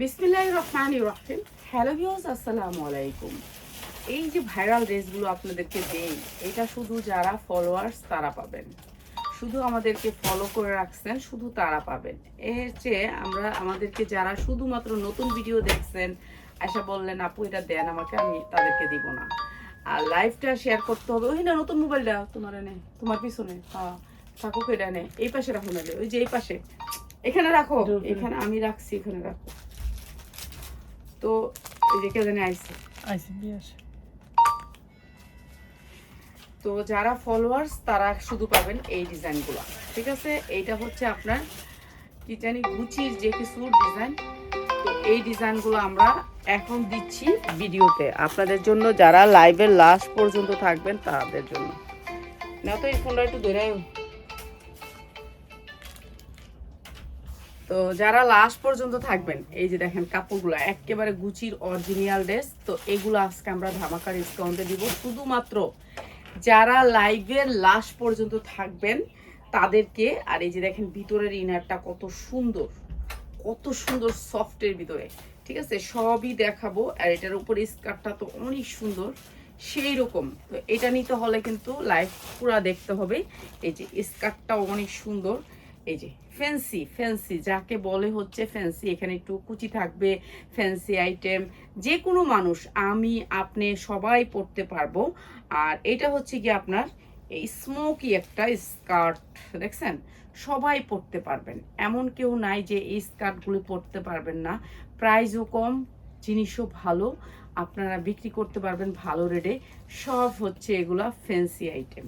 বিসমিল্লাহির রহমানির রহিম। Hello viewers, আসসালামু আলাইকুম। এই যে ভাইরাল ড্রেসগুলো আপনাদেরকে দেই, এটা শুধু যারা ফলোয়ার্স তারা পাবেন, শুধু আমাদেরকে ফলো করে রাখছেন শুধু তারা পাবেন। এর চেয়ে আমরা আমাদেরকে যারা শুধুমাত্র নতুন ভিডিও দেখছেন, আশা বললেন আপু এটা দেন আমাকে, আমি তাদেরকে দিব না। আর লাইভটা শেয়ার করতে হবে। ওই না নতুন মোবাইলটা তোমার এনে, তোমার পিছনে, হ্যাঁ থাকুক, এটা এনে এই পাশে রাখো, নাহলে ওই যে এই পাশে, এখানে রাখো, এখানে আমি রাখছি, এখানে রাখো। তো এই যে কে জানে আইছে, তো যারা ফলোয়ার্স তারা শুধু পাবেন এই ডিজাইনগুলো, ঠিক আছে। এইটা হচ্ছে আপনার কি জানি গুচির যে কিছু ডিজাইন। তো এই ডিজাইনগুলো আমরা এখন দিচ্ছি ভিডিওতে আপনাদের জন্য, যারা লাইভের লাস্ট পর্যন্ত থাকবেন তাদের জন্য। না তো এই ফোনটা একটু ধরে, তো যারা লাস্ট পর্যন্ত থাকবেন, এই যে দেখেন কাপড়গুলো একেবারে গুচির অরিজিনাল ড্রেস। তো এগুলো আজকে আমরা ধামাকা ডিসকাউন্টে দিব শুধুমাত্র যারা লাইভের লাস্ট পর্যন্ত থাকবেন তাদেরকে। আর এই যে দেখেন ভিতরের ইনারটা কত সুন্দর, কত সুন্দর সফটের ভিতরে, ঠিক আছে, সবই দেখাবো। আর এটার উপরে স্কার্টটা তো অনেক সুন্দর, সেই রকম। তো এটা নিতে হলে কিন্তু লাইভ পুরা দেখতে হবে। এই যে স্কার্টটাও অনেক সুন্দর, এই যে ফ্যান্সি ফ্যান্সি যাকে বলে হচ্ছে ফ্যান্সি। এখানে একটু কুচি থাকবে, ফ্যান্সি আইটেম, যে কোনো মানুষ, আমি আপনি সবাই পরতে পারবো। আর এটা হচ্ছে কি আপনার এই স্মোকি একটা স্কার্ট, দেখছেন, সবাই পরতে পারবেন, এমন কেউ নাই যে এই স্কার্টগুলি পরতে পারবেন না। প্রাইসও কম, জিনিসও ভালো, আপনারা বিক্রি করতে পারবেন ভালো রেটে। সব হচ্ছে এগুলা ফ্যান্সি আইটেম।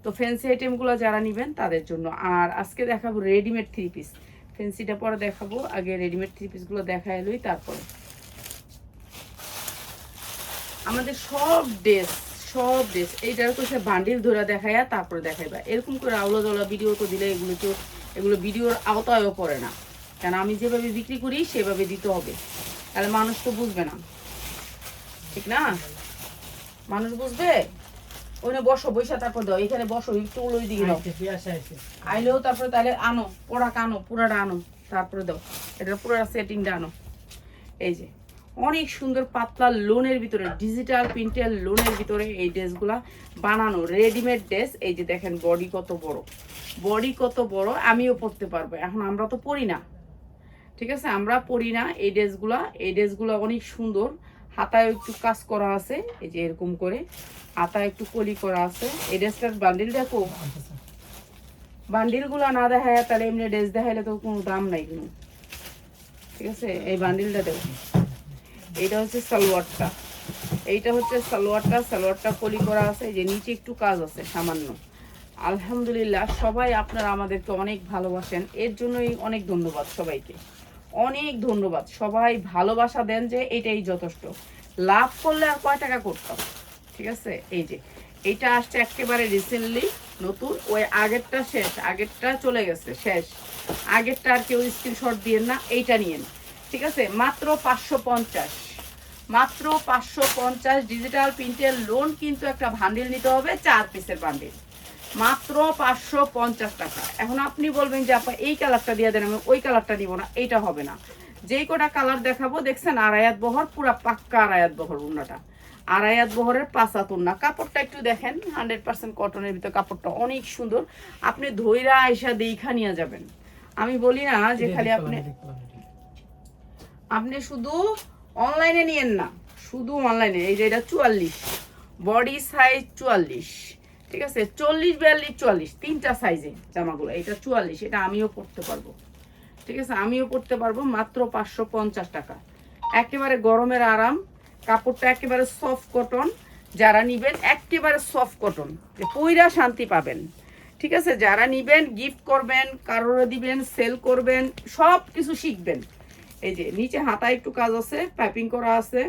তো ফ্যান্সি আইটেমগুলো যারা নেবেন তাদের জন্য। আর আজকে দেখাবো রেডিমেড থ্রি পিস, ফ্যান্সিটা পরে দেখাবো, আগে রেডিমেড থ্রি পিসগুলো দেখা এলোই তারপরে। আমাদের সব ড্রেস এইটার কোথায় বান্ডিল ধরে দেখায় তারপরে দেখাইবা। এরকম করে আওলা জলা ভিডিও তো দিলে এগুলো ভিডিওর আওতায়ও পড়ে না, কেন আমি যেভাবে বিক্রি করি সেভাবে দিতে হবে, তাহলে মানুষ তো বুঝবে না, ঠিক না? মানুষ বুঝবে। ওইখানে বসো, বৈশা তারপর দাও, এখানে বসো, একটু ওই দিকে দাও, আইলেও তারপরে তাহলে আনো, পোড়াটা আনো, পুরাটা আনো, তারপরে দাও, এটা পুরোটা সেটিংটা আনো। এই যে অনেক সুন্দর পাতলা লোনের ভিতরে, ডিজিটাল প্রিন্টের লোনের ভিতরে এই ড্রেসগুলা বানানো, রেডিমেড ড্রেস। এই যে দেখেন বডি কত বড়, বডি কত বড়, আমিও পরতে পারবো। এখন আমরা তো পরি না, ঠিক আছে, আমরা পরি না এই ড্রেসগুলো অনেক সুন্দর। হাতায় একটু কাজ করা আছে, এই যে এরকম করে হাতায় একটু কলি করা আছে। এই ড্রেসটার বান্ডিল দেখো, বান্ডিলগুলো না দেখায় তাহলে এমনি ড্রেস দেখাইলে তো কোনো দাম নাই কোনো, ঠিক আছে। এই বান্ডিলটা দেখো, এইটা হচ্ছে সালোয়ারটা, এইটা হচ্ছে সালোয়ারটা কলি করা আছে, যে নিচে একটু কাজ আছে সামান্য। আলহামদুলিল্লাহ, সবাই আপনারা আমাদেরকে অনেক ভালোবাসেন, এর জন্যই অনেক ধন্যবাদ সবাইকে, অনেক ধন্যবাদ। সবাই ভালোবাসা দেন যে এটাই যথেষ্ট, লাভ করলে আর কয় টাকা করতাম, ঠিক আছে। এই যে এইটা আসছে একেবারে রিসেন্টলি নতুন, ওই আগেরটা শেষ, আগেরটা চলে গেছে শেষ, আগেরটা আর কেউ স্ক্রিনশট দিয়েন না, এইটা নিয়েন, ঠিক আছে। মাত্র 550, মাত্র 550 ডিজিটাল প্রিন্টের লোন, কিন্তু একটা বান্ডিল নিতে হবে, 4 পিসের বান্ডিল, মাত্র 550 টাকা। এখন আপনি বলবেন যে আপা এই কালারটা দিয়ে দেন, আমি ওই কালারটা দিব না, এইটা হবে না। যেই কটা কালার দেখাবো দেখছেন, আড়াইয়াত বহর, পুরা পাক্কা আড়াইয়াত বহর উন্নাটা, আড়াইয়াত বহরের 5 হাত উন্না। কাপড়টা একটু দেখেন, 100% কটনের ভিতরে, কাপড়টা অনেক সুন্দর, আপনি ধৈরা আইসা দেখা নিয়ে যাবেন। আমি বলি না যে খালি আপনি শুধু অনলাইনে নিয়েন না, শুধু অনলাইনে। এই যে এটা 44, বডি সাইজ 44, ঠিক আছে, 40, 42, 44, তিনটা সাইজে জামাগুলো। এটা 44, এটা আমিও পরতে পারবো, ঠিক আছে, আমিও পরতে পারবো। মাত্র 550 টাকা, একেবারে গরমের আরাম, কাপড়টা একেবারে সফট কটন। যারা নিবেন একেবারে সফট কটন, যে পইরা শান্তি পাবেন, ঠিক আছে। যারা নিবেন গিফট করবেন, কারোর দিবেন, সেল করবেন, সব কিছু শিখবেন। এই যে নিচে হাতায় একটু কাজ আছে, পাইপিং করা আছে।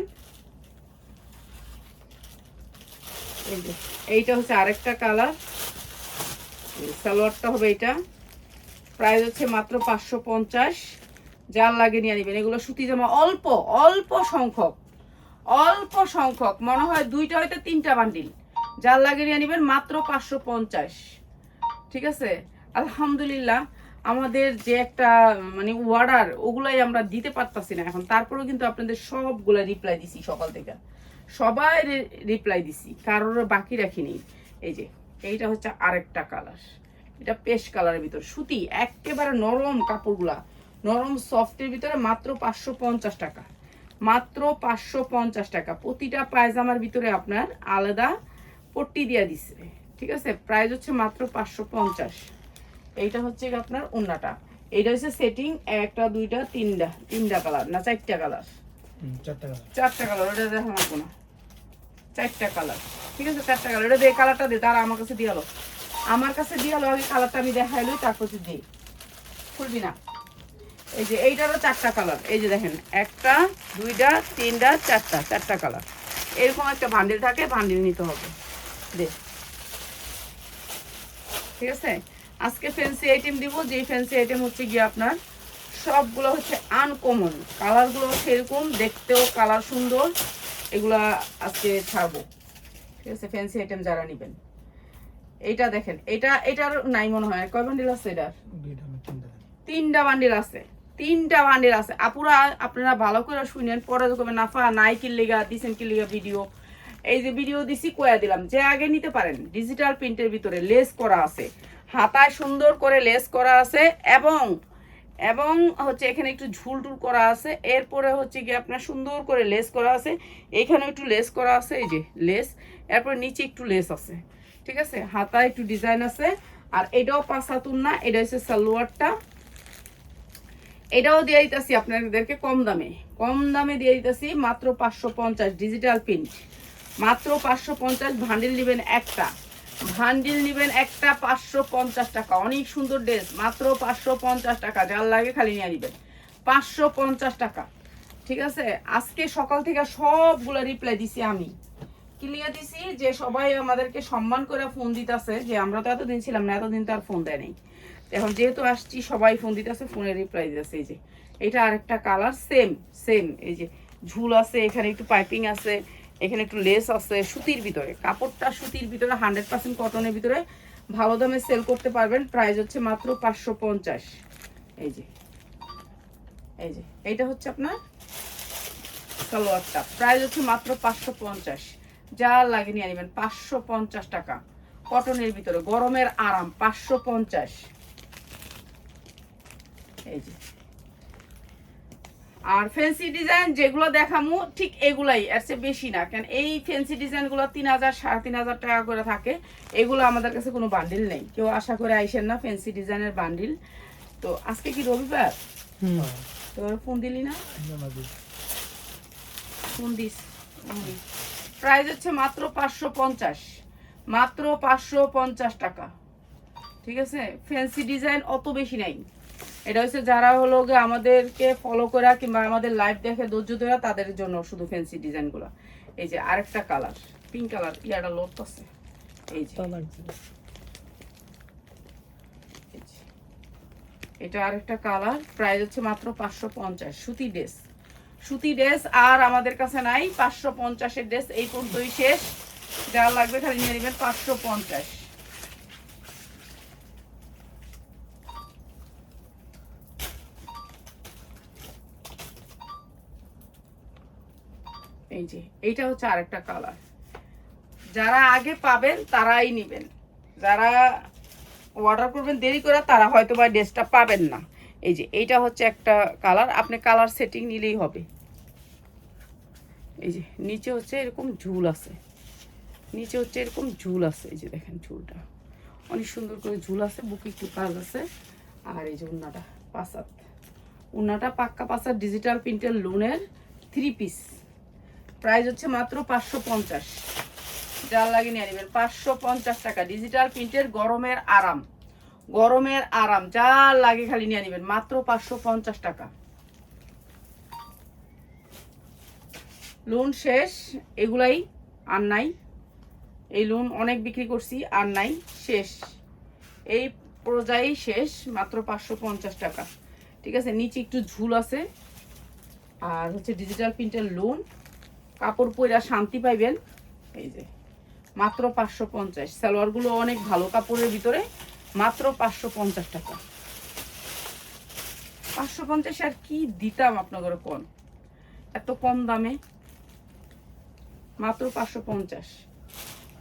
এই যে এইটা হচ্ছে আরেকটা কালার, সালোয়ারটা হবে এটা, প্রাইস হচ্ছে মাত্র 550। যার লাগে নিয়ে নেবেন। এগুলো সুতি জামা, অল্প অল্প সংখ্যক, অল্প সংখ্যক, মনে হয় 2টা হয়তো 3টা বান্ডিল, যার লাগে নিয়ে নেবেন, মাত্র 550, ঠিক আছে। আলহামদুলিল্লাহ, আমাদের যে একটা মানে অর্ডার, ওগুলাই আমরা দিতে পারতাছি না এখন। তারপরেও কিন্তু আপনাদের সবগুলা রিপ্লাই দিছি সকাল থেকে, সবাই রিপ্লাই দিছি, কারোর বাকি রাখিনি। এই যে এইটা হচ্ছে আরেকটা কালার, এটা পেস্ট কালারের ভিতর, সুতি একেবারে নরম কাপড়গুলা, নরম সফটের ভিতরে, মাত্র 550 টাকা, মাত্র 550 টাকা। প্রতিটা পায়জামার ভিতরে আপনার আলাদা পট্টি দিয়ে দিচ্ছে, ঠিক আছে। প্রাইস হচ্ছে মাত্র 550। এইটা হচ্ছে আপনার ওন্নাটা, এইটা হচ্ছে সেটিং, একটা দুইটা তিনটা কালার না চারটা কালার, চারটা কালার, ওটা দেখা মারবো না, চারটা কালার, ঠিক আছে, চারটা কালার। এটা দিয়ে কালারটা দে, তারা আমার কাছে দিয়ালো, আমার কাছে দিয়ালো, আগে কালারটা আমি দেখাইলো, তারপর দিই, খুলবি না। এই যে এইটারও চারটা কালার, এই যে দেখেন, একটা দুইটা তিনটা চারটা কালার, এরকম একটা বান্ডিল থাকে, বান্ডিল নিতে হবে দে, ঠিক আছে। আজকে ফ্যান্সি আইটেম দিব, যে ফ্যান্সি আইটেম হচ্ছে গিয়ে আপনার সবগুলো হচ্ছে আনকমন, কালারগুলো সেরকম, দেখতেও কালার সুন্দর, এগুলা আজকে ছাড়বো, ঠিক আছে। ফ্যান্সি আইটেম যারা নেবেন, এইটা দেখেন, এটার নাই মনে হয়, কয় বান্ডিল আছে এটার? তিনটা বান্ডিল আছে, তিনটা বান্ডিল আছে। আপুরা আপনারা ভালো করে শুনেন, পরে দেখবেন নাফা নাই কিল্লিগা দিছেন, কিল্লিগা ভিডিও, এই যে ভিডিও দিছি কয়া দিলাম, যে আগে নিতে পারেন। ডিজিটাল প্রিন্টের ভিতরে লেস করা আছে, হাতায় সুন্দর করে লেস করা আছে, এবং এবং হচ্ছে এখানে একটু ঝুল টুল করা আছে, এরপরে হচ্ছে কি আপনার সুন্দর করে লেস করা আছে, এখানে একটু লেস করা আছে, এই যে লেস, এরপর নিচে একটু লেস আছে, ঠিক আছে। হাতায় একটু ডিজাইন আছে, আর এটাও 5 হাতুন না, এটা হচ্ছে সালোয়ারটা, এটাও দিয়ে দিতেছি আপনাদেরকে কম দামে দিয়ে দিতেছি, মাত্র 550। ডিজিটাল প্রিন্ট, মাত্র 550। ভান্ডিল নেবেন একটা, 550 টাকা, অনেক সুন্দর ড্রেস, মাত্র 550 টাকা, যার লাগে খালি নিয়ে নেবেন, 550 টাকা, ঠিক আছে। আজকে সকাল থেকে সবগুলো রিপ্লাই দিছি আমি, ক্লিয়ার দিছি, যে সবাই আমাদেরকে সম্মান করে ফোন দিতেছে, যে আমরা তো এতদিন ছিলাম না, এতদিন তো আর ফোন দেয় নাই, এখন যেহেতু আসছি সবাই ফোন দিতেছে, ফোনে রিপ্লাই দিতেছে। এই যে এটা আরেকটা কালার, সেম, এই যে ঝুল আছে, এখানে একটু পাইপিং আছে, এখানে একটু লেস আছে, সুতির ভিতরে, কাপড়টা সুতির ভিতরে, 100% কটনের ভিতরে, ভালো দামে সেল করতে পারবেন। প্রাইস হচ্ছে মাত্র 550। এই যে এইটা হচ্ছে আপনার সালোয়ারটা, প্রাইস হচ্ছে মাত্র 550, যা লাগে নিয়ে নেবেন, 550 টাকা, কটনের ভিতরে, গরমের আরাম, 550। এই যে আর ফ্যান্সি ডিজাইন যেগুলো দেখামু ঠিক এগুলাই, এর চেয়ে বেশি না, কেন এই ফ্যান্সি ডিজাইনগুলো 3000 3500 টাকা করে থাকে, এগুলো আমাদের কাছে কোনো বান্ডিল নেই, কেউ আশা করে আইসেন না ফ্যান্সি ডিজাইনের বান্ডিল। তো আজকে কি রবিবার, তোর ফোন দিলি না? Phone this. প্রাইস হচ্ছে মাত্র 550, মাত্র 550 টাকা, ঠিক আছে। ফ্যান্সি ডিজাইন অত বেশি নাই, এটা হচ্ছে যারা হলো আমাদেরকে ফলো করা কিংবা আমাদের লাইভ দেখে ধৈর্য ধরা, তাদের জন্য শুধু ফ্যান্সি ডিজাইনগুলো। এই যে আরেকটা কালার, পিঙ্ক কালার, ইয়াটা লোট আছে, এই যে এটা আরেকটা কালার, প্রাইস হচ্ছে মাত্র 550। সুতি ড্রেস আর আমাদের কাছে নাই, 550-এর ড্রেস এই পর্যন্তই শেষ, যা লাগবে খালি নিয়ে নেবেন, 550। এই যে এইটা হচ্ছে আরেকটা কালার, যারা আগে পাবেন তারাই নেবেন, যারা অর্ডার করবেন দেরি করে তারা হয়তো বা ড্রেসটা পাবেন না। এই যে এইটা হচ্ছে একটা কালার, আপনি কালার সেটিং নিলেই হবে। এই যে নিচে হচ্ছে এরকম ঝুল আছে, এই যে দেখেন ঝুলটা অনেক সুন্দর করে ঝুল আছে, বুকে একটু কাজ আছে, আর এই যে উন্নাটা পাক্কা পাসার ডিজিটাল প্রিন্টের লোনের 3 পিস, প্রাইস হচ্ছে মাত্র 550, যা লাগে নিয়ে নেবেন, 550 টাকা। ডিজিটাল প্রিন্টের গরমের আরাম, যা লাগে খালি নিয়ে নেবেন, মাত্র 550 টাকা। লোন শেষ, এগুলাই আর নাই, এই লোন অনেক বিক্রি করছি, আর নাই, শেষ, এই পর্যায়ে শেষ, মাত্র 550 টাকা, ঠিক আছে। নিচে একটু ঝুল আছে, আর হচ্ছে ডিজিটাল প্রিন্টের লোন, কাপড় পরা শান্তি পাইবেন। এই যে মাত্র 550, সালোয়ারগুলো অনেক ভালো কাপড়ের ভিতরে, মাত্র 550 টাকা। 550 আর কি দিতাম আপনাদের কোন এত কম দামে, মাত্র 550।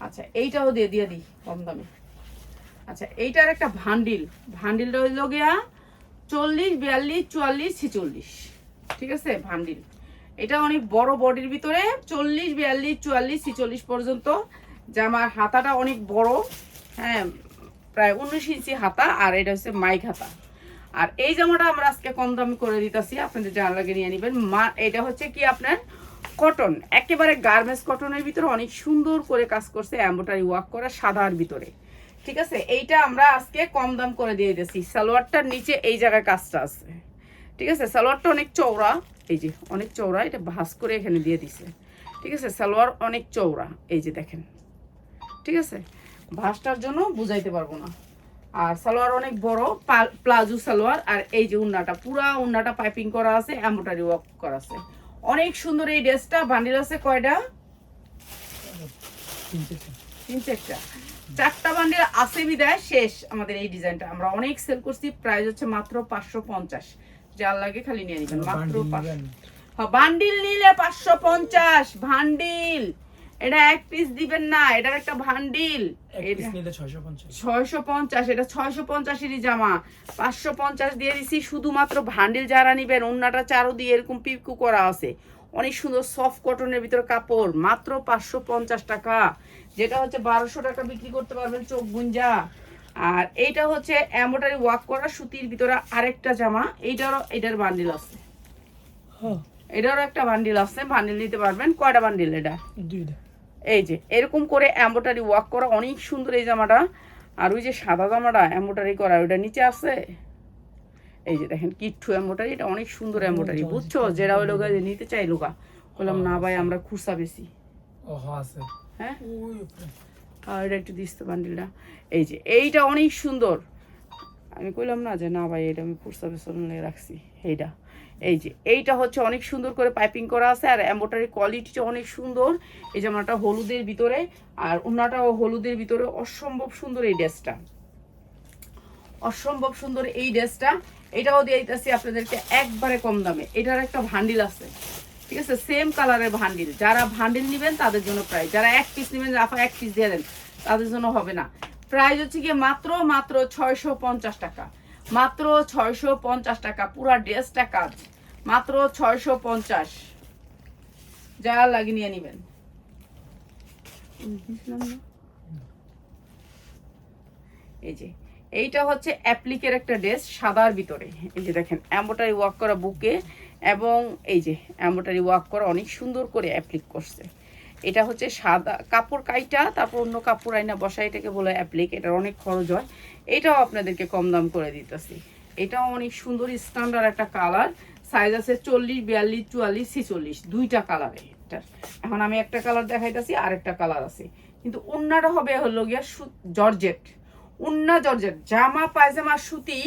আচ্ছা এইটাও দিয়ে দিই কম দামে। আচ্ছা এইটার একটা ভান্ডিলটা হইল গিয়া 40, 42, 44, 46, ঠিক আছে ভান্ডিল। এটা অনেক বড় বডির ভিতরে 40, 42, 44, 46 পর্যন্ত জামার হাতাটা অনেক বড়, হ্যাঁ প্রায় 19 ইঞ্চি হাতা, আর এটা হচ্ছে মাইক হাতা। আর এই জামাটা আমরা আজকে কম দামে করে দিতেছি, আপনাদের জানা লাগে নিয়ে নেবেন। এটা হচ্ছে কি আপনার কটন, একেবারে গার্মেন্টস কটনের ভিতরে অনেক সুন্দর করে কাজ করছে, এমব্রয়ডারি ওয়ার্ক করা সাদার ভিতরে, ঠিক আছে। এইটা আমরা আজকে কম দাম করে দিয়ে দিয়েছি। সালোয়ারটার নিচে এই জায়গায় কাজটা আছে, ঠিক আছে। সালোয়ারটা অনেক চওড়া, এই যে অনেক চওড়া, এটা ভাঁজ করে এখানে দিয়ে দিছে, ঠিক আছে। সালোয়ার অনেক চওড়া, এই যে দেখেন, ঠিক আছে। ভাঁজটার জন্য বুঝাইতে পারবো না। আর সালোয়ার অনেক বড় প্লাজো সালোয়ার, আর এই যে উন্নাটা, পুরা উন্নাটা পাইপিং করা আছে, এমব্রয়ডারি ওয়ার্ক করা আছে, অনেক সুন্দর এই ড্রেসটা। বান্ডিল আছে কয়টা? 3-4টা, 4টা বান্ডিল আছে বিদায় শেষ আমাদের এই ডিজাইনটা। আমরা অনেক সেল করছি, প্রাইস হচ্ছে মাত্র 550। যার লাগে খালি নিয়ে নেবেন, মাত্র 500। হ্যাঁ বান্ডিল নিলে 550 ভান্ডিল, এটা এক পিস দিবেন না, এটার একটা ভান্ডিল। এক পিস নিলে 650, 650, এটা 650-এরই জামা, 550 দিয়ে দিছি শুধুমাত্র ভান্ডিল যারা নিবেন। ওন্নাটা চারো দিয়ে এরকম পিকু করা আছে, অনেক সুন্দর সফট কটনের ভিতর কাপড়, মাত্র 550 টাকা, যেটা হচ্ছে 1200 টাকা বিক্রি করতে পারবেন চোখ গুঞ্জা। আর এইটা হচ্ছে এমব্রয়ডারি ওয়ার্ক করা সুতির ভিতরে আরেকটা জামা, এটার বান্ডিল আছে, এটারও একটা বান্ডিল আছে, বান্ডিল নিতে পারবেন। কয়টা বান্ডিল? এটা 2টা। এই যে এরকম করে এমব্রয়ডারি ওয়ার্ক করা অনেক সুন্দর এই জামাটা। আর ওই যে সাদা জামাটা এমব্রয়ডারি করা, ওইটা নিচে আছে, এই যে দেখেন কিট্টু এমব্রয়ডারি, এটা অনেক সুন্দর এমব্রয়ডারি, বুঝছো। যেটা ওই লোক নিতে চাই লোকা, বললাম না ভাই আমরা খুচরা বেশি, হ্যাঁ এটা একটু দিস তো বান্ডিলটা। এই যে এইটা অনেক সুন্দর, আমি কইলাম না যে না ভাই এটা আমি খুচরা বেশি রাখছি। এইটা এই যে এইটা হচ্ছে অনেক সুন্দর করে পাইপিং করা আছে, আর এমব্রয়ডারি কোয়ালিটিটা অনেক সুন্দর। এই জামাটা হলুদের ভিতরে, আর ওনাটাও হলুদের ভিতরে, অসম্ভব সুন্দর এই ড্রেসটা, অসম্ভব সুন্দর এই ড্রেসটা। এটাও দিয়ে দিতেছি আপনাদেরকে একবারে কম দামে। এটার একটা ভান্ডিল আছে, ঠিক আছে, সেম কালারের ভান্ডিল। যারা ভান্ডিল নেবেন তাদের জন্য প্রাইস, যারা এক পিস নেবেন আপা এক পিস দিয়ে দেন, তাদের জন্য হবে না। প্রাইস হচ্ছে গিয়ে মাত্র 650 টাকা, মাত্র 650 টাকা, পুরা ড্রেসটা কাজ, মাত্র 650। যা লাগে নিয়ে নেবেন। এই যে এইটা হচ্ছে অ্যাপ্লিকের একটা ড্রেস সাদার ভিতরে, এই যে দেখেন এমব্রয়ডারি ওয়ার্ক করা বুকে, এবং এই যে এমব্রয়ডারি ওয়ার্ক করা অনেক সুন্দর করে অ্যাপ্লিক করছে। এটা হচ্ছে সাদা কাপড় কাইটা, তারপর অন্য কাপড় আইনা বসা, এটাকে বলে অ্যাপ্লিক। এটার অনেক খরচ হয়, এটাও আপনাদেরকে কম দাম করে দিতেছি। এটাও অনেক সুন্দর স্ট্যান্ডার্ড একটা কালার, সাইজ আছে 40, 42, 44, 46, 2টা কালারে এটার। এখন আমি একটা কালার দেখাইতেছি, আরেকটা কালার আছে, কিন্তু ওন্নাটা হবে হলো গিয়া জর্জেট, উন্না জর্জেট, জামা পায়জামা সুতি,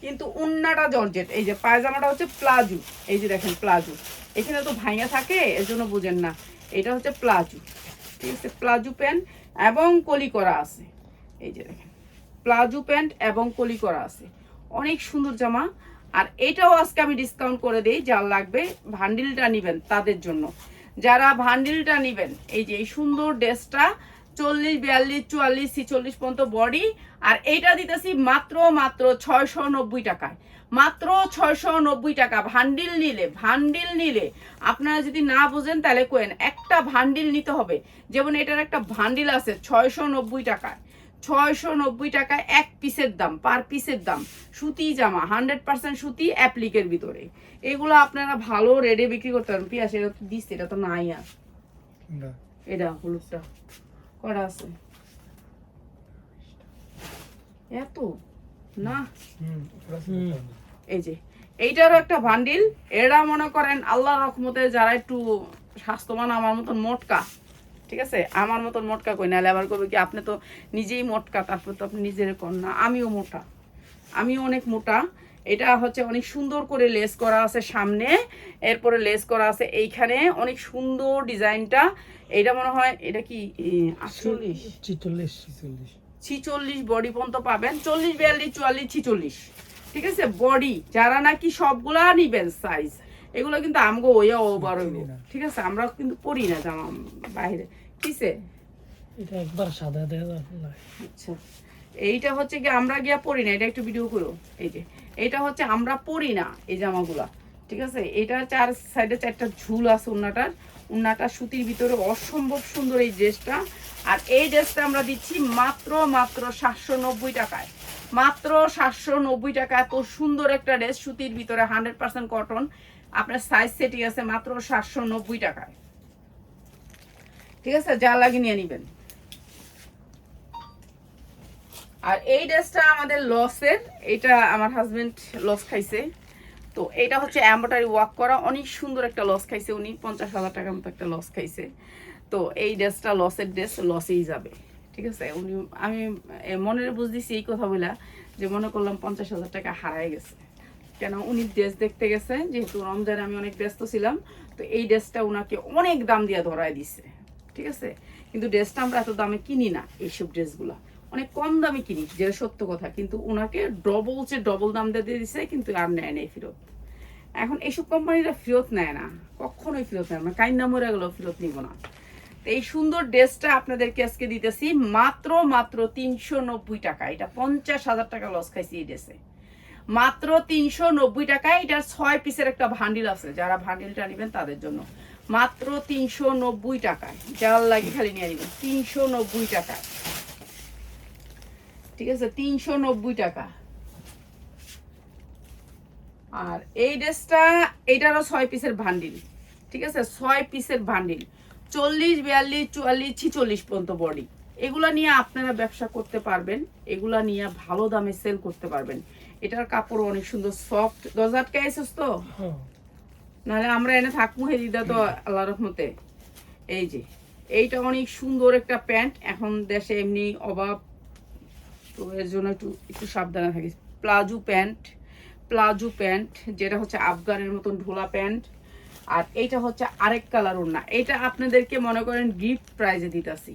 কিন্তু উন্নাটা জর্জেট। এই যে পায়জামাটা হচ্ছে প্লাজো, এই যে দেখেন প্লাজো, এখানে তো ভাইয়া থাকে এর জন্য বুঝেন না, এটা হচ্ছে প্লাজো, ঠিক আছে। প্লাজো প্যান্ট এবং কলি করা আছে, এই যে দেখেন প্লাজো প্যান্ট এবং কলি করা আছে, অনেক সুন্দর জামা। আর এটাও আজকে আমি ডিসকাউন্ট করে দিই, যার লাগবে ভান্ডিলটা নেবেন তাদের জন্য। যারা ভান্ডিলটা নেবেন, এই যে এই সুন্দর ড্রেসটা 40, 42, 44, 46 পর্যন্ত বডি, আর এইটা দিতেছি মাত্র 690 টাকায়, মাত্র 690 টাকা। ভান্ডিল নিলে আপনারা যদি না বোঝেন তাহলে কোয়েন, একটা ভান্ডিল নিতে হবে। যেমন এটার একটা ভান্ডিল আছে 690 টাকায়, 690 টাকায় এক পিসের দাম, পার পিসের দাম। সুতি জামা, 100% সুতি, অ্যাপ্লিকের ভিতরে। এগুলো আপনারা ভালো রেডে বিক্রি করতে পারেন। পিয়াস এটা তো দিচ্ছে, এটা তো নাই আর, এটা হলুদটা করা আছে এত না। এই যে এইটারও একটা ভান্ডিল, এরা মনে করেন আল্লাহর রহমতে যারা একটু স্বাস্থ্যবান, আমার মতন মোটকা, ঠিক আছে, আমার মতন মোটকা কই না, আবার করবে কি আপনি তো নিজেই মোটকা, তারপর তো আপনি নিজের কন্যা, আমিও মোটা, আমিও অনেক মোটা। এটা হচ্ছে অনেক সুন্দর করে লেস করা আছে সামনে, এরপরে লেস করা আছে এইখানে, অনেক সুন্দর ডিজাইনটা। এটা মনে হয় এটা কি 48, 46 বডি পর্যন্ত পাবেন, 40, 42, 44, 46 ঠিক আছে, বডি যারা নাকি সবগুলা নিবেন সাইজ, এগুলো কিন্তু আমগো ওয়া ওভার হইব, ঠিক আছে, আমরা কিন্তু পরি না জামা বাইরে। কিসে এটা একবার সাদা দেওয়া না। আচ্ছা, এইটা হচ্ছে কি আমরা গিয়া পরি না, এটা একটু ভিডিও করো। এই যে এইটা হচ্ছে আমরা পরি না এই জামাগুলা, ঠিক আছে। এটা চার সাইডে 4টা ঝুল আছে উন্নাটা সুতির ভিতরে অসম্ভব সুন্দর এই ড্রেসটা। আর এই ড্রেসটা আমরা দিচ্ছি মাত্র 790 টাকায়, মাত্র 790 টাকা। এত সুন্দর একটা ড্রেস সুতির ভিতরে 100% কটন, আপনার সাইজ সেটিং আছে মাত্র 790 টাকায়, ঠিক আছে, যা লাগে নিয়ে নিবেন। আর এই ড্রেসটা আমাদের লসের, এটা আমার হাজবেন্ড লস খাইছে, তো এটা হচ্ছে এমব্রয়ডারি ওয়ার্ক করা, অনেক সুন্দর একটা লস খাইছে উনি, 50,000 টাকার মতো একটা লস খাইছে। তো এই ড্রেসটা লসের ড্রেস, লসেই যাবে, ঠিক আছে। উনি আমি মনের বুঝ দিছি এই কথা বলা, যে মনে করলাম 50,000 টাকা হারায় গেছে, কেন উনি ড্রেস দেখতে গেছে, যেহেতু রমজানে আমি অনেক ব্যস্ত ছিলাম, তো এই ড্রেসটা উনাকে অনেক দাম দিয়ে ধরায় দিছে, ঠিক আছে। কিন্তু ড্রেসটা আমরা এত দামে কিনি না, এইসব ড্রেসগুলো অনেক কম দামে কিনি, যেটা সত্য কথা, কিন্তু ওনাকে ডবল দাম দিয়ে দিছে, কিন্তু আর নেয় নেই ফেরত। এখন এইসব কোম্পানিরা ফেরত নেয় না, কখনোই ফেরত নেয় না, কাইন্না মরে গেলেও ফেরত নিব না। তো এই সুন্দর ড্রেসটা আপনাদেরকে আজকে দিতেছি মাত্র 390 টাকা। এটা 50,000 টাকা লস খাইছি এই ড্রেসে, মাত্র 390 টাকায়। এটার 6 পিসের একটা ভান্ডিল আছে, যারা ভান্ডিলটা নেবেন তাদের জন্য মাত্র 390 টাকায়, যার লাগে খালি নিয়ে নেবেন 390 টাকায়, ঠিক আছে, 390 টাকা। আর এই ড্রেসটা এটারও 6 পিসের ভান্ডিল, ঠিক আছে, 6 পিসের ভান্ডিল, 40, 42, 44, 46 পর্যন্ত বডি। এগুলা নিয়ে আপনারা ব্যবসা করতে পারবেন, এগুলা নিয়ে ভালো দামে সেল করতে পারবেন। এটার কাপড় অনেক সুন্দর সফট। দরজা আটকে আইসস তো, নাহলে আমরা এনে থাকবো হেদিদা তো আল্লাহ রহমতে। এই যে এইটা অনেক সুন্দর একটা প্যান্ট, এখন দেশে এমনি অভাব, তো এর জন্য একটু সাবধানে থাকিস। প্লাজো প্যান্ট যেটা হচ্ছে আফগানের মতন ঢোলা প্যান্ট। আর এইটা হচ্ছে আরেক কালার ওড়না, এটা আপনাদেরকে মনে করেন গিফট প্রাইজে দিতেছি,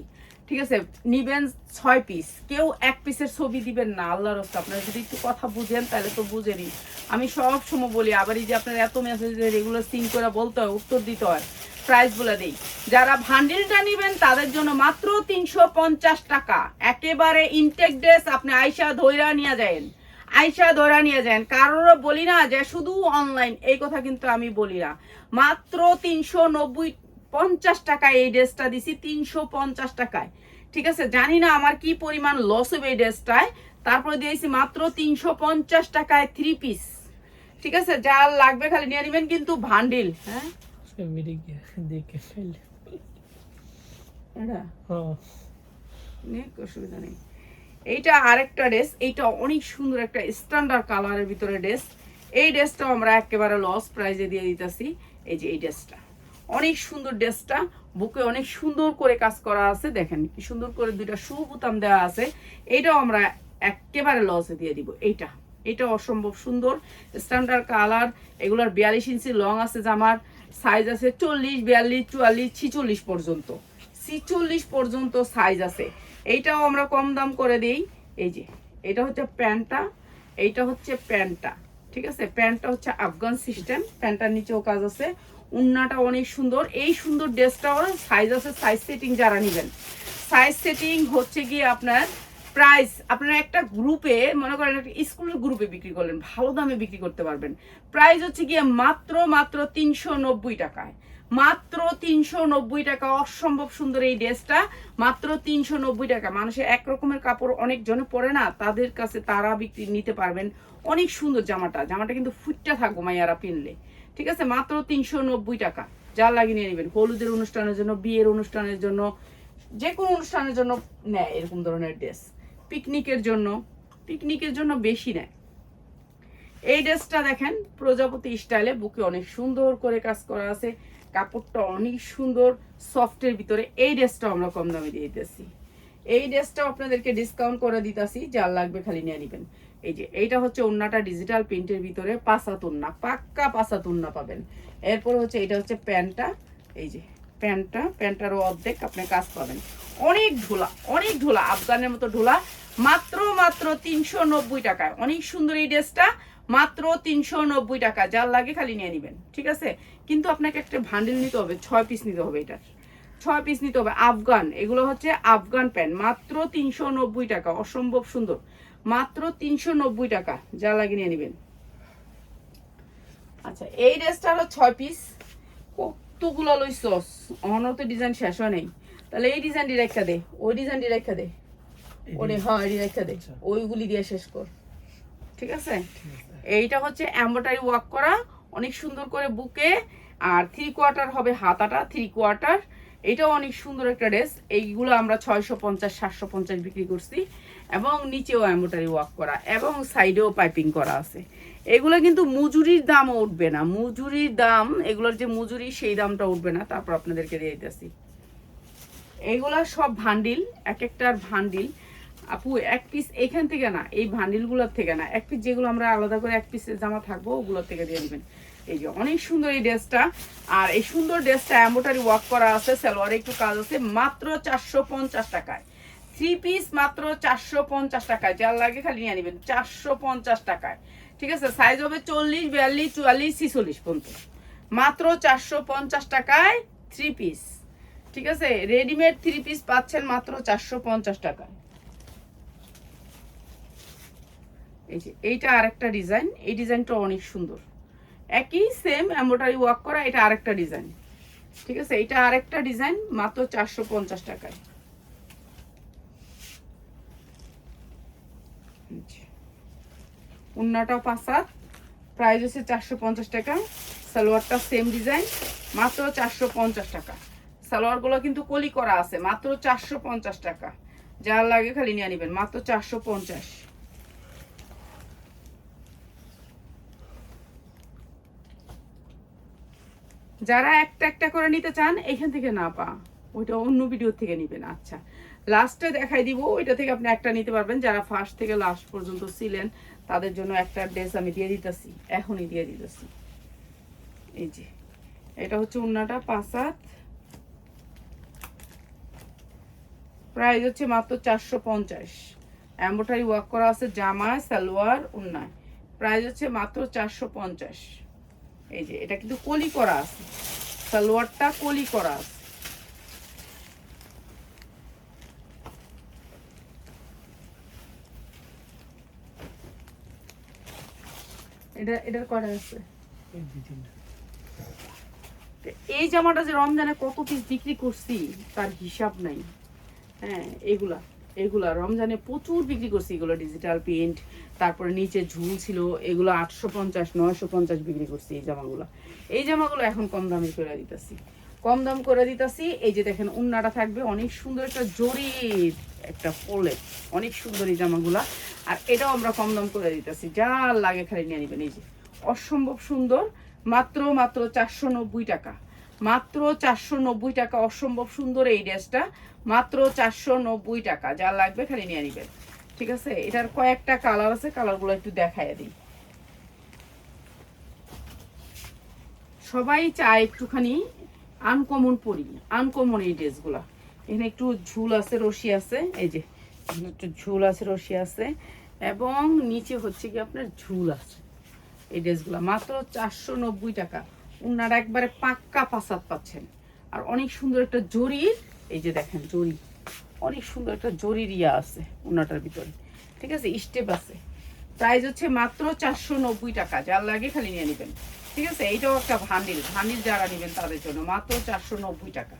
ঠিক আছে। নিবেন 6 পিস, কেউ 1 পিসের ছবি দিবেন না, আল্লাহর রাস্তা। আপনারা যদি একটু কথা বুঝেন তাহলে তো বুঝেনি। আমি সব সময় বলি, আবার এই যে আপনার এত মেসেজ রেগুলার সিন করে বলতে হয়, উত্তর দিতে হয়, প্রাইস বলে দেই। যারা ভান্ডিলটা নিবেন তাদের জন্য মাত্র 350 টাকা, একেবারে ইনটেক ড্রেস। আপনি আয়শা ধৈরা নিয়ে যান, কারোর বলি না যে শুধু অনলাইন, এই কথা কিন্তু আমি বলি না। মাত্র 350 টাকায় এই ড্রেসটা দিছি, 350 টাকায়, ঠিক আছে। জানি না আমার কি পরিমাণ লস হবে এই ড্রেসটায়, তারপরে দিয়েছি মাত্র 350 টাকায় 3 পিস, ঠিক আছে। যা লাগবে খালি নিয়ে নেবেন, কিন্তু ভান্ডিল। হ্যাঁ অসুবিধা নেই। এইটা আরেকটা ড্রেস, এইটা অনেক সুন্দর একটা স্ট্যান্ডার্ড কালারের ভিতরে ড্রেস। এই ড্রেসটাও আমরা একেবারে লস প্রাইজে দিয়ে দিতেছি। এই যে এই ড্রেসটা অনেক সুন্দর, ড্রেসটা বুকে অনেক সুন্দর করে কাজ করা আছে, দেখেন কি সুন্দর করে 2টা শু বোতাম দেওয়া আছে। এইটাও আমরা একেবারে লসে দিয়ে দিব। এটা অসম্ভব সুন্দর স্ট্যান্ডার্ড কালার। এগুলোর 42 ইঞ্চি লং আছে, জামার সাইজ আছে 40, 42, 44, 46 পর্যন্ত, 46 পর্যন্ত সাইজ আছে। এইটাও আমরা কম দাম করে দিই। এই যে এটা হচ্ছে প্যান্টটা, এইটা হচ্ছে প্যান্টটা, ঠিক আছে। প্যান্টটা হচ্ছে আফগান সিস্টেম, প্যান্টটার নিচেও কাজ আছে, উন্নাটা অনেক সুন্দর। এই সুন্দর ড্রেসটাও সাইজ আছে, সাইজ সেটিং যারা নেবেন, সাইজ সেটিং হচ্ছে গিয়ে আপনার প্রাইস, আপনারা একটা গ্রুপে মনে করেন একটা স্কুলের গ্রুপে বিক্রি করলেন, ভালো দামে বিক্রি করতে পারবেন। প্রাইস হচ্ছে গিয়ে মাত্র 390 টাকায়, মাত্র 390 টাকা। অসম্ভব সুন্দর এই ড্রেসটা, মাত্র 390 টাকা। মানুষের এক রকমের কাপড় অনেক জনে পরে না, তাদের কাছে তারা বিক্রি নিতে পারবেন। অনেক সুন্দর জামাটা কিন্তু ফুটটা থাকবো মাইয়ারা পিনলে, ঠিক আছে। মাত্র 390 টাকা, যা লাগিয়ে নিয়ে নেবেন। হলুদের অনুষ্ঠানের জন্য, বিয়ের অনুষ্ঠানের জন্য, যে কোনো অনুষ্ঠানের জন্য নেয় এরকম ধরনের ড্রেস। পিকনিকের জন্য বেশি নেয়। এই ড্রেসটা দেখেন প্রজাপতি স্টাইলে, বুকে অনেক সুন্দর করে কাজ করা আছে, কাপড়টা অনেক সুন্দর সফটের ভিতরে। এই ড্রেসটা আমরা কম দামে দিয়ে দিতেছি, এই ড্রেসটাও আপনাদেরকে ডিসকাউন্ট করে দিতেছি, যার লাগবে খালি নিয়ে নেবেন। এই যে এইটা হচ্ছে ওন্নাটা ডিজিটাল প্রিন্টের ভিতরে, পাঁচাত ওন্না, পাক্কা পাঁচাত ওন্না পাবেন। এরপর হচ্ছে এটা হচ্ছে প্যান্টটা, এই যে প্যান্টটারও অর্ধেক আপনি কাজ পাবেন। অনেক ঢোলা আফগানের মতো ঢোলা, মাত্র 390 টাকায়। অনেক সুন্দর এই ড্রেসটা, মাত্র 390 টাকা, যার লাগে খালি নিয়ে নেবেন, ঠিক আছে? কিন্তু আপনাকে একটা ভান্ডিল নিতে হবে, 6 পিস নিতে হবে, এটার 6 পিস নিতে হবে। আফগান, এগুলো হচ্ছে আফগান প্যান্ট, মাত্র 390 টাকা, অসম্ভব সুন্দর, মাত্র 390 টাকা, যা লাগে নিয়ে নেবেন। আচ্ছা, এই ড্রেসটা হলো 6 পিস, কতগুলো লইছস, অন্য তো ডিজাইন শেষ হয় নাই। তাহলে এই ডিজাইনটি রেখা দে, ওই ডিজাইনটি রেখা দে, ওরে হয় রেখা দে, ওইগুলি দিয়ে শেষ কর, ঠিক আছে? এইটা হচ্ছে এমব্রয়ডারি ওয়ার্ক করা, অনেক সুন্দর করে বুকে, আর 3/4 হবে হাতাটা, 3/4। এটাও অনেক সুন্দর একটা ড্রেস। এইগুলো আমরা 650 750 বিক্রি করছি, এবং নিচেও এমব্রয়ডারি ওয়ার্ক করা, এবং সাইডেও পাইপিং করা আছে। এগুলো কিন্তু মজুরির দামও উঠবে না, মজুরির দাম, এগুলোর যে মজুরি সেই দামটা উঠবে না। তারপর আপনাদেরকে দিয়ে দিতেছি, এইগুলা সব ভান্ডিল, এক একটার ভান্ডিল। আপু এক পিস এখান থেকে না, এই ভান্ডিলগুলোর থেকে না, এক পিস যেগুলো আমরা আলাদা করে এক পিসের জামা থাকবো ওগুলোর থেকে দিয়ে দিবেন। এই যে অনেক সুন্দর এই ড্রেসটা, আর এই সুন্দর ড্রেসটা এমব্রয়ডারি ওয়ার্ক করা আছে, সালোয়ারে একটু কাজ আছে, মাত্র 450 টাকায় 3 পিস, মাত্র 450 টাকায়, যার লাগে খালি নিয়ে নেবেন 450 টাকায়, ঠিক আছে? সাইজ হবে 40 42 44 46 পর্যন্ত, মাত্র 450 টাকায় 3 পিস, ঠিক আছে? রেডিমেড 3 পিস পাচ্ছেন মাত্র 450 টাকায়। এই যে এইটা আরেকটা ডিজাইন, এই ডিজাইনটা অনেক সুন্দর, একই সেম এমব্রয়ডারি ওয়ার্ক করা, এটা আরেকটা ডিজাইন, ঠিক আছে? এটা আরেকটা ডিজাইন, মাত্র 450 টাকায়। ওন্নাটা 5/7, প্রাইস হচ্ছে 450 টাকা। সালোয়ারটা সেম ডিজাইন, মাত্র 450 টাকা। সালোয়ারগুলো কিন্তু কলি করা আছে, মাত্র 450 টাকা, যার লাগে খালি নিয়ে নেবেন, মাত্র 450। যারা একটা একটা করে নিতে চান এখান থেকে না পা, ওইটা অন্য ভিডিও থেকে নেবেন। আচ্ছা, লাস্টে দেখাই দিব, ওইটা থেকে আপনি একটা নিতে পারবেন। যারা ফার্স্ট থেকে লাস্ট পর্যন্ত ছিলেন তাদের জন্য একটা ড্রেস আমি দিয়ে দিতেছি, এখনই দিয়ে দিতেছি। এই যে এটা হচ্ছে ওন্নাটা 5/7, প্রাইস হচ্ছে মাত্র 450। এমব্রয়ডারি ওয়ার্ক করা আছে জামায়, সালোয়ার, ওন্নায়, প্রাইস হচ্ছে মাত্র 450। এই যে এটা কিন্তু কলি করা আছে, সালোয়ারটা কলি করা আছে। এটার কয়টা আছে? এই জামাটা যে রমজানে কত পিস বিক্রি করছি তার হিসাব নাই। হ্যাঁ, এগুলা রমজানে প্রচুর বিক্রি করছি, এগুলো ডিজিটাল প্রিন্ট, তারপরে নিচে ঝুল ছিল, এগুলো 850 950 বিক্রি করছি। এই জামাগুলো এখন কম দামে করে দিতেছি, কম দাম করে দিতেছি। এই যে দেখেন উন্নাটা থাকবে অনেক সুন্দর একটা জরির একটা ফলে, অনেক সুন্দর এই জামাগুলা, আর এটাও আমরা কম দাম করে দিতেছি, যা লাগে খালি নিয়ে নেবেন। এই যে অসম্ভব সুন্দর, মাত্র 490 টাকা, মাত্র 490 টাকা, অসম্ভব সুন্দর এই ড্রেসটা, মাত্র 490 টাকা, যা লাগবে খালি নিয়ে নেবেন, ঠিক আছে? এটার কয়েকটা কালার আছে, কালারগুলো একটু দেখায় দিই। সবাই চায় একটুখানি আনকমন পরি, আনকমন এই ড্রেসগুলা। এখানে একটু ঝুল আছে, রশি আছে, এই যে এখানে একটু ঝুল আছে, রশি আছে, এবং নিচে হচ্ছে কি আপনার ঝুল আছে। এই ড্রেসগুলো মাত্র 490 টাকা, উনারা একবারে পাক্কা 5/7 পাচ্ছেন। আর অনেক সুন্দর একটা জরির, এই যে দেখেন জরি, অনেক সুন্দর একটা জরির ইয়া আছে উনাটার ভিতরে, ঠিক আছে? স্টেপ আছে। প্রাইস হচ্ছে মাত্র 490 টাকা, যার লাগে খালি নিয়ে নেবেন, ঠিক আছে? এইটাও একটা ভান্ডিল, ভান্ডিল যারা নেবেন তাদের জন্য মাত্র 490 টাকা।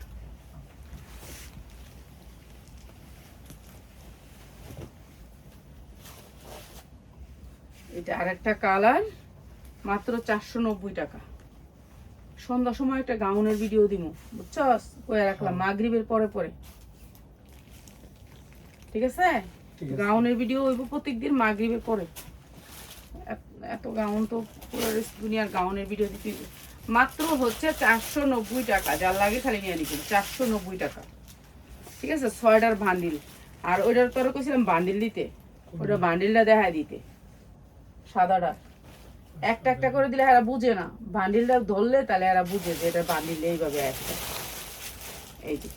এটা আরেকটা কালার, মাত্র 490 টাকা। সন্ধ্যার সময় একটা গাউনের ভিডিও দিব, বুঝছস? কয়ে রাখলাম মাগরিবের পরে পরে, ঠিক আছে? গাউনের ভিডিও হইব প্রত্যেকদিন মাগরিবের পরে। এত গাউন তো পুরো দুনিয়ার গাউনের ভিডিও দিতে মাত্র হচ্ছে 490 টাকা, যার লাগে খালি নিয়ে নিবেন, 490 টাকা, ঠিক আছে? 6টার ভান্ডিল। আর ওইটার তোর কইছিলাম বান্ডিল দিতে, ওটা বান্ডিলটা দেখায় দিতে, সাদাটা একটা একটা করে দিলে এরা বুঝে না, বান্ডিলটা ধরলে তাহলে এরা বুঝে যে এটা বান্ডিল, এইভাবে একটা। এই যে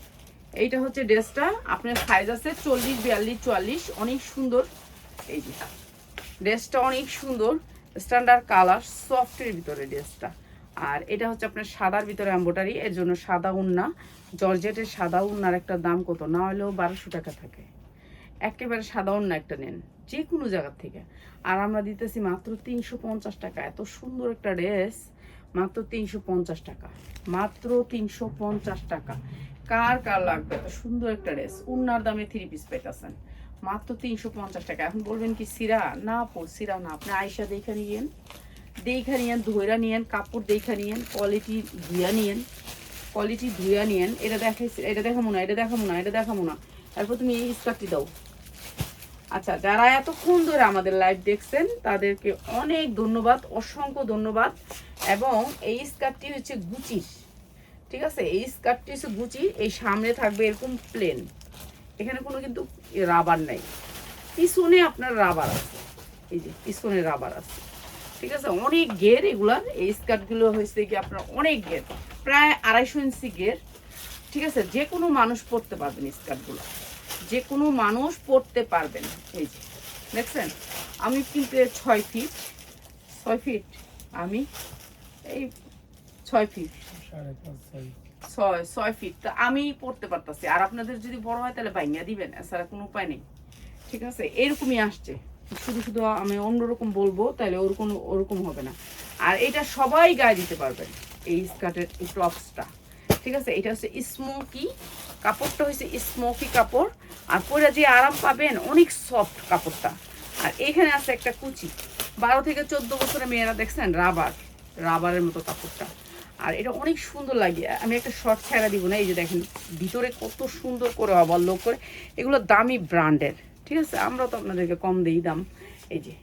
এইটা হচ্ছে ড্রেসটা, আপনার সাইজ আছে 40 42 44, অনেক সুন্দর। এই যে ড্রেসটা অনেক সুন্দর, স্ট্যান্ডার্ড কালার সফটের ভিতরে ড্রেসটা। আর এটা হচ্ছে আপনার সাদার ভিতরে এম্বোটারি, এর জন্য সাদা উন্না, জর্জেটের সাদা উন্নার একটা দাম কত না হলেও 1200 টাকা থাকে। একেবারে সাদা উন্না একটা নেন যে কোনো জায়গার থেকে, আর আমরা দিতেছি মাত্র 350 টাকা। এত সুন্দর একটা ড্রেস মাত্র 350 টাকা, মাত্র 350 টাকা। কার কার লাগবে এত সুন্দর একটা ড্রেস? উন্নার দামে 3 পিস পেতেছেন মাত্র 350 টাকা। এখন বলবেন কি সিরা না, সিরা না, আপনি আয়সা দেখে নিয়েন, ধুইরা নিয়েন, কাপড় দেখে নিয়েন, কোয়ালিটি ধুইয়া নিয়েন, এটা দেখাইছি, এটা দেখাবো না, এটা দেখাবো না, এটা দেখাবো না, তারপর তুমি এই স্কার্টটি দাও। আচ্ছা, যারা এতক্ষণ ধরে আমাদের লাইভ দেখছেন তাদেরকে অনেক ধন্যবাদ, অসংখ্য ধন্যবাদ। এবং এই স্কার্টটি হচ্ছে গুচির, ঠিক আছে, এই স্কার্টটি হচ্ছে গুচির। এই সামনে থাকবে এরকম প্লেন, এখানে কোনো কিন্তু রাবার নাই, পিছনে আপনার রাবার আছে, এই যে পিছনে রাবার আছে, ঠিক আছে। অনেক ঘের এগুলার, এই স্কার্টগুলো হয়েছে কি আপনার অনেক ঘের, প্রায় 250 ইঞ্চি ঘের, ঠিক আছে। যে কোনো মানুষ পরতে পারবেন স্কার্টগুলো, যে কোনো মানুষ পরতে পারবেন। এই যে দেখছেন, আমি কিন্তু 6 ফিট, আমি এই 6 ফিট, 6 ফিট, তা আমি পড়তে পারতাছি। আর আপনাদের যদি বড় হয় তাহলে ভাঙিয়া দিবেন, এছাড়া কোনো উপায় নেই, ঠিক আছে। এরকমই আসছে, শুধু শুধু আমি অন্যরকম বলবো তাহলে ওরকম হবে না। আর এটা সবাই গায়ে দিতে পারবেন, এই স্কার্টের এই টপসটা, ঠিক আছে। এটা হচ্ছে স্মোকি কাপড়টা, হচ্ছে স্মোকি কাপড়, আর পরে যে আরাম পাবেন, অনেক সফট কাপড়টা। আর এখানে আছে একটা কুচি, 12 থেকে 14 বছরের মেয়েরা দেখছেন রাবারের মতো কাপড়টা। আর এটা অনেক সুন্দর লাগে, আমি একটা শর্ট ছেড়া দিব না, এই যে দেখেন ভিতরে কত সুন্দর করে অবলোক করে, এগুলো দামি ব্র্যান্ডের, ঠিক আছে। আমরা তো আপনাদেরকে কম দিই দাম, এই যে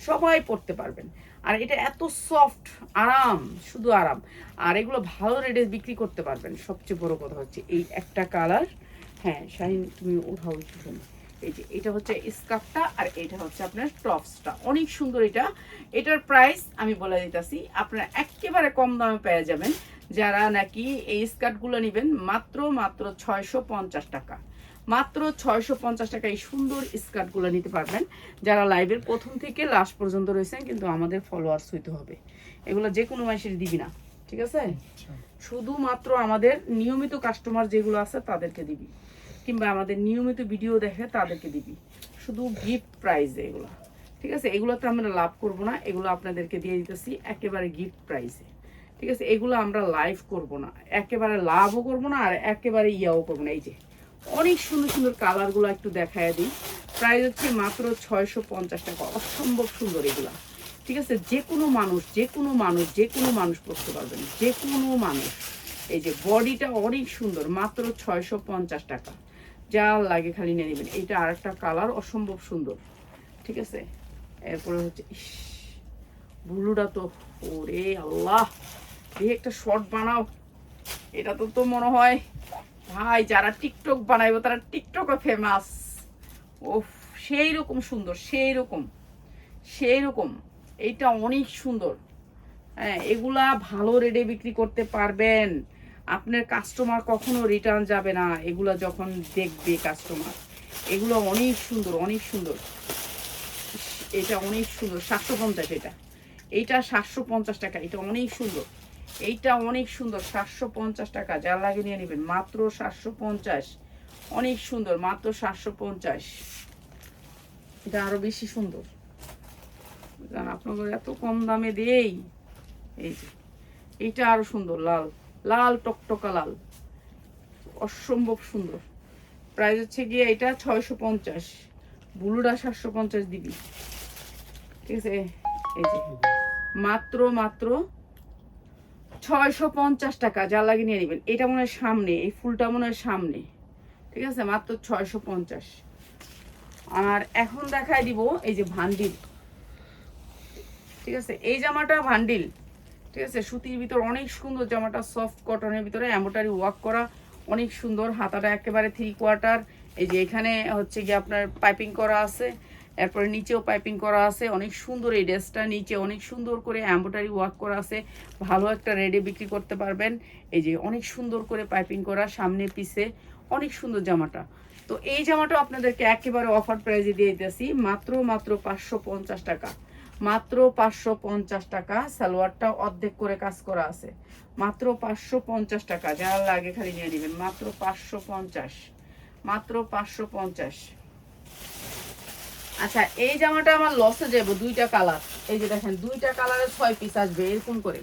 সবাই পরতে পারবেন। আর এটা এত সফট, আরাম, শুধু আরাম। আর এগুলো ভালো রেটে বিক্রি করতে পারবেন। সবচেয়ে বড় কথা হচ্ছে এই একটা কালার, হ্যাঁ শাহিন তুমি উঠাও একটু, এই যে এটা হচ্ছে স্কার্টটা, আর এটা হচ্ছে আপনার টপসটা, অনেক সুন্দর। এটার প্রাইস আমি বলে দিতেছি, আপনারা একেবারে কম দামে পেয়ে যাবেন। যারা নাকি এই স্কার্টগুলো নেবেন মাত্র 650 টাকা, মাত্র 650 টাকা এই সুন্দর স্কার্টগুলো নিতে পারবেন। যারা লাইভের প্রথম থেকে লাস্ট পর্যন্ত রয়েছেন, কিন্তু আমাদের ফলোয়ার্স হইতে হবে, এগুলো যে কোনো মাসের দিবি না, ঠিক আছে। শুধুমাত্র আমাদের নিয়মিত কাস্টমার যেগুলো আছে তাদেরকে দিবি, কিংবা আমাদের নিয়মিত ভিডিও দেখে তাদেরকে দিবি, শুধু গিফট প্রাইজে এগুলো, ঠিক আছে। এগুলোতে আমরা লাভ করব না, এগুলো আপনাদেরকে দিয়ে দিতেছি একেবারে গিফট প্রাইজে, ঠিক আছে। এগুলো আমরা লাইভ করব না, একেবারে লাভও করব না, আর একেবারে ইয়াও করবো না। এই যে অনেক সুন্দর সুন্দর কালারগুলো একটু দেখায় দিই। প্রাইস হচ্ছে মাত্র 650 টাকা, অসম্ভব সুন্দর এগুলা, ঠিক আছে। যে কোনো মানুষ পড়তে পারবেন, যে কোনো মানুষ। এই যে বডিটা অনেক সুন্দর, মাত্র 650 টাকা, যা লাগে খালি নিয়ে নেবেন। এইটা আর একটা কালার, অসম্ভব সুন্দর, ঠিক আছে। এরপরে হচ্ছে ব্লুটা তো, ওরে আল্লাহ, এই একটা শর্ট বানাও, এটা তো মনে হয় ভাই যারা টিকটক বানাইবো তারা টিকটকে ফেমাস। ও সেই রকম সুন্দর, সেই রকম এইটা অনেক সুন্দর। হ্যাঁ, এগুলা ভালো রেটে বিক্রি করতে পারবেন, আপনার কাস্টমার কখনো রিটার্ন যাবে না এগুলা যখন দেখবে কাস্টমার। এগুলো অনেক সুন্দর, এটা অনেক সুন্দর, 750, এইটা 750 টাকা, এটা অনেক সুন্দর, এইটা অনেক সুন্দর, 750 টাকা, যা লাগে নিয়ে নেবেন, মাত্র 750, অনেক সুন্দর, মাত্র 750। এটা আরো বেশি সুন্দর, আপনাদের এত কম দামে দেই। এই যে এইটা আরো সুন্দর, লাল টকটকা লাল, অসম্ভব সুন্দর। প্রাইস হচ্ছে গিয়ে এটা 650, ব্লুটা 750 দিবি, ঠিক আছে। এই যে মাত্র 650 টাকা, যা লাগে নিয়ে নেবেন। এটা মনে হয় সামনে, এই ফুলটা মনে হয় সামনে, ঠিক আছে, মাত্র 650। আর এখন দেখাই দিব এই যে ভান্ডিল, ঠিক আছে। এই জামাটা ভান্ডিল, ঠিক আছে, সুতির ভিতর অনেক সুন্দর জামাটা, সফট কটনের ভিতরে এমব্রয়ডারি ওয়ার্ক করা, অনেক সুন্দর। হাতাটা একেবারে 3/4, এই যে এখানে হচ্ছে গিয়ে আপনার পাইপিং করা আছে, এরপরে নিচেও পাইপিং করা আছে, অনেক সুন্দর। এই ড্রেসটা নিচে অনেক সুন্দর করে এমব্রয়ডারি ওয়ার্ক করা আছে, ভালো একটা রেডে বিক্রি করতে পারবেন। এই যে অনেক সুন্দর করে পাইপিং করা, সামনে পিছে অনেক সুন্দর জামাটা। তো এই জামাটা আপনাদেরকে একেবারে অফার প্রাইসে দিয়ে দিতেছি, মাত্র 550 টাকা, মাত্র 550 টাকা। সালোয়ারটা অর্ধেক করে কাজ করা আছে, মাত্র 550 টাকা। যারা লাগে খালি নিয়ে নেবেন, মাত্র 550, মাত্র 550। আচ্ছা, এই জামাটা আমার লসে যাবো, দুইটা কালার। এই যে দেখেন, দুইটা কালারে 6 পিস আসবে, এরকম করে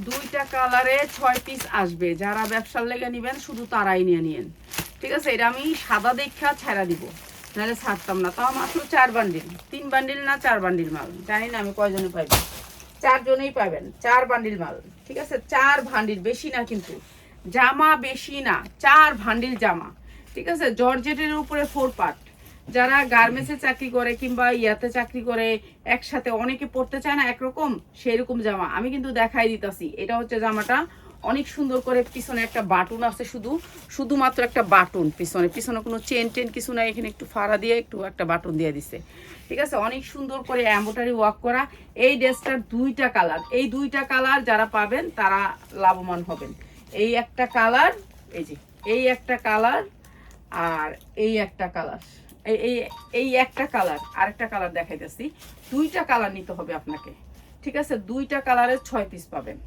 দুইটা কালারে 6 পিস আসবে। যারা ব্যবসার লেগে নেবেন শুধু তারাই নিয়ে নিন, ঠিক আছে? এটা আমি সাদা দেখা ছাড়া দিব, নাহলে ছাড়তাম না। তাও মাত্র 4 বান্ডিল, 3 বান্ডিল না 4 বান্ডিল মাল। জানি না আমি কয়জনে পাইবেন, 4 জনেই পাবেন 4 বান্ডিল মাল, ঠিক আছে? 4 বান্ডিল, বেশি না কিন্তু, জামা বেশি না, 4 বান্ডিল জামা, ঠিক আছে? জর্জেটের উপরে 4 পার্ট। যারা গার্মেন্টসে চাকরি করে কিংবা ইয়াতে চাকরি করে, একসাথে অনেকে পড়তে চায় না একরকম, সেই রকম জামা আমি কিন্তু দেখাই দিতেছি। এটা হচ্ছে জামাটা, অনেক সুন্দর করে পিছনে একটা বাটন আছে, শুধুমাত্র একটা বাটন, পিছনে কোনো চেন টেন কিছু নাই, এখানে একটু ফাড়া দিয়ে একটু একটা বাটন দিয়ে দিছে, ঠিক আছে? অনেক সুন্দর করে এমব্রয়ডারি ওয়ার্ক করা। এই ড্রেসটার দুইটা কালার, এই দুইটা কালার যারা পাবেন তারা লাভবান হবেন। এই একটা কালার, এই যে এই একটা কালার, আর এই একটা কালার, এই একটা কালার, আরেকটা কালার দেখাইতেছি। দুইটা কালার নিতে হবে আপনাকে, ঠিক আছে? দুইটা কালারের 6 পিস পাবেন,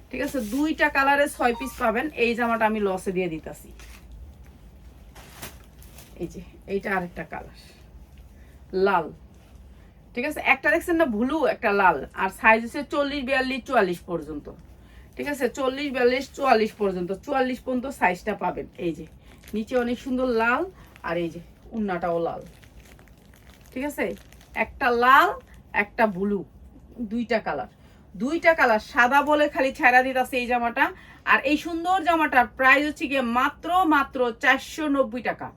ঠিক আছে? দুইটা কালারের 6 পিস পাবেন। এই জামাটা আমি লসে দিয়ে দিতেছি। এই যে এইটা আরেকটা কালার, লাল, ঠিক আছে? একটা দেখছেন না ব্লু, একটা লাল। আর সাইজ হচ্ছে 40, 42, 44 পর্যন্ত, ঠিক আছে? 40, 42, 44 পর্যন্ত, 44 পর্যন্ত সাইজটা পাবেন। এই যে নিচে অনেক সুন্দর লাল, আর এই যে উন্নাটাও লাল, ঠিক আছে? একটা লাল, একটা ব্লু, দুইটা কালার সাদা বলে খালি ছেড়া দিতেছে এই জামাটা। আর এই সুন্দর জামাটার প্রাইস হচ্ছে গিয়ে মাত্র 490 টাকা,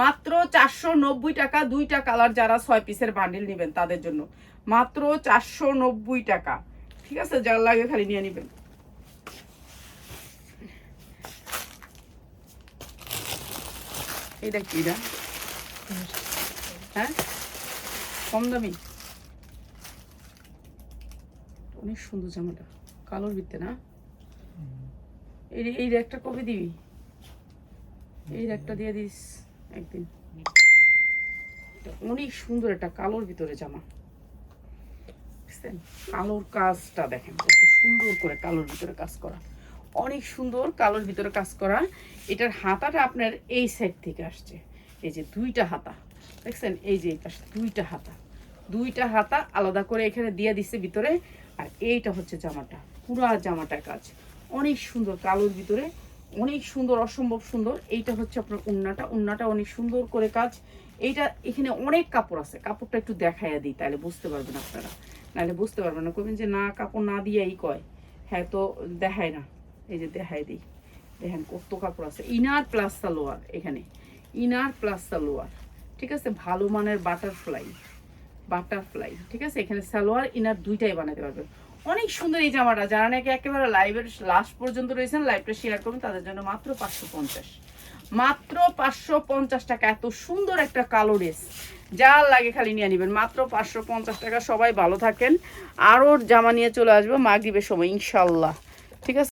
মাত্র 490 টাকা। দুইটা কালার, যারা 6 পিসের বান্ডিল নেবেন তাদের জন্য মাত্র 490 টাকা, ঠিক আছে? যার লাগে খালি নিয়ে নেবেন। এইটা কি না, হ্যাঁ কম দামি, অনেক সুন্দর জামাটা, কালোর ভিতরে না? এই একটা কবে দিবি? এই একটা দিয়ে দিস একদিন। অনেক সুন্দর একটা কালোর ভিতরে জামা, বুঝছেন? কালোর কাজটা দেখেন কত সুন্দর করে কালোর ভিতরে কাজ করা, অনেক সুন্দর কালোর ভিতরে কাজ করা। এটার হাতাটা আপনার এই সাইড থেকে আসছে, এই যে দুইটা হাতা দেখছেন, এই যে এই পাশে দুইটা হাতা আলাদা করে এখানে দিয়ে দিচ্ছে ভিতরে। আর এইটা হচ্ছে জামাটা, পুরা জামাটার কাজ অনেক সুন্দর, কালোর ভিতরে অনেক সুন্দর, অসম্ভব সুন্দর। এইটা হচ্ছে আপনার উন্নাটা অনেক সুন্দর করে কাজ। এইটা এখানে অনেক কাপড় আছে, কাপড়টা একটু দেখাইয়া দিই, তাহলে বুঝতে পারবেন আপনারা, নাহলে বুঝতে পারবেন না, কবেন যে না কাপড় না দিয়েই কয়। হ্যাঁ, তো দেখায় না, এই যে দেখাই দিই, দেখেন কত কাপড় আছে। ইনার প্লাস সালোয়ার, এখানে ইনার প্লাস সালোয়ার, ঠিক আছে? ভালো মানের বাটারফ্লাই, ঠিক আছে? এখানে সালোয়ার ইনার দুইটাই বানাতে পারবেন। অনেক সুন্দর এই জামাটা। যারা নাকি একেবারে লাইভের লাস্ট পর্যন্ত রয়েছেন, লাইভটা শেয়ার করবেন, তাদের জন্য মাত্র 550, মাত্র 550 টাকা। এত সুন্দর একটা কালো ড্রেস, যার লাগে খালি নিয়ে নেবেন, মাত্র 550 টাকা। সবাই ভালো থাকেন, আরও জামা নিয়ে চলে আসবো মাগরিবের সময় ইনশাল্লাহ।